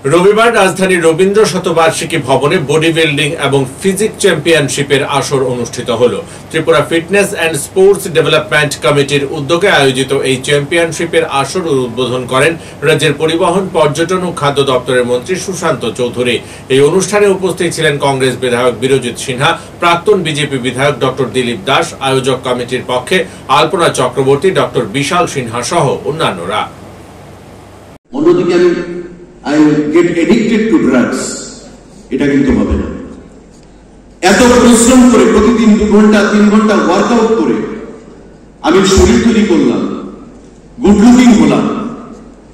রবিবার রাজধানীর রবীন্দ্র শতবার্ষিকী ভবনে বডি বিল্ডিং এবং ফিজিক চ্যাম্পিয়নশিপের আসর অনুষ্ঠিত হলো। Tripura fitness and sports development কমিটির উদ্যোগে আয়োজিত এই চ্যাম্পিয়নশিপের আসর উদ্বোধন করেন রাজ্যের পরিবহন, পর্যটন ও খাদ্য দপ্তরের মন্ত্রী সুশান্ত চৌধুরী। এই অনুষ্ঠানে উপস্থিত ছিলেন কংগ্রেস বিধায়ক বিরজিৎ সিনহা, প্রাক্তন বিজেপি বিধায়ক ডক্টর দিলীপ দাস, আয়োজক কমিটির পক্ষে আলপনা চক্রবর্তী, ডক্টর বিশাল সিনহা সহ অন্যান্যরা। I will get addicted to drugs. এটা কিন্তু হবে না। এত পরিশ্রম করে প্রতিদিন 2 ঘন্টা 3 ঘন্টা ওয়ার্কআউট করে আমি শরীর তৈরি করলাম, গুড লুকিং হলাম,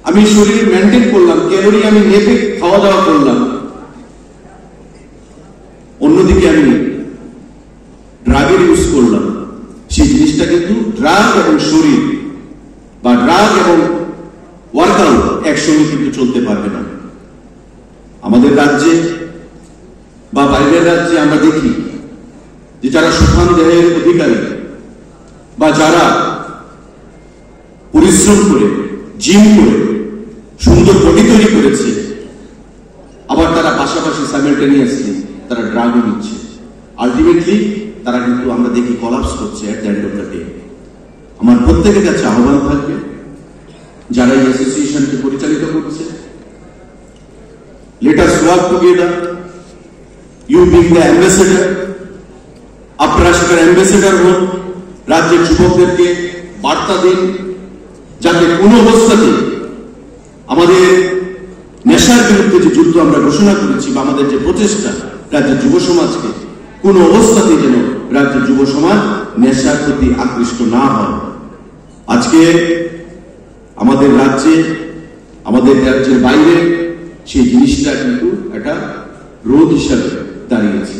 আমি শরীর মেনটেন করলাম, ক্যালোরি আমি মেপে খাওয়া দাওয়া করলাম, অন্যদিকে আমি ড্রাগের ইউজ করলাম। সেই জিনিসটা কিন্তু ড্রাগ এবং শরীর বা ড্রাগ এবং ওয়ার্কআউট একসঙ্গে কিন্তু চলতে পারবে না। আমাদের রাজ্যে বা বাইরের রাজ্যে আমরা দেখি যে যারা সুঠাম দেহের অধিকারী বা যারা পরিশ্রম করে জিম করে সুন্দর বডি তৈরি করেছে, আবার তারা পাশাপাশি সাইমালটেনিয়াসলি তারা ড্রাগও নিচ্ছে। আলটিমেটলি তারা কিন্তু আমরা দেখি কলাপস করছে at the end of the day. আমার প্রত্যেকের কাছে আহ্বান থাকবে, যারা এই অ্যাসোসিয়েশনকে পরিচালিত করছে, let us work together. You being the ambassador, আপনারা সেটার অ্যাম্বাসেডর হন, রাজ্যের যুবকদেরকে বার্তা দিন যাতে কোনো অবস্থাতে আমাদের নেশার বিরুদ্ধে যে যুদ্ধ আমরা ঘোষণা করেছি বা আমাদের যে প্রচেষ্টা রাজ্যের যুব সমাজকে, কোনো অবস্থাতেই যেন রাজ্যের যুব সমাজ নেশার প্রতি আকৃষ্ট না হয়। আজকে আমাদের রাজ্যে, আমাদের রাজ্যের বাইরে সেই জিনিসটা কিন্তু একটা রোধ হিসাবে দাঁড়িয়েছে।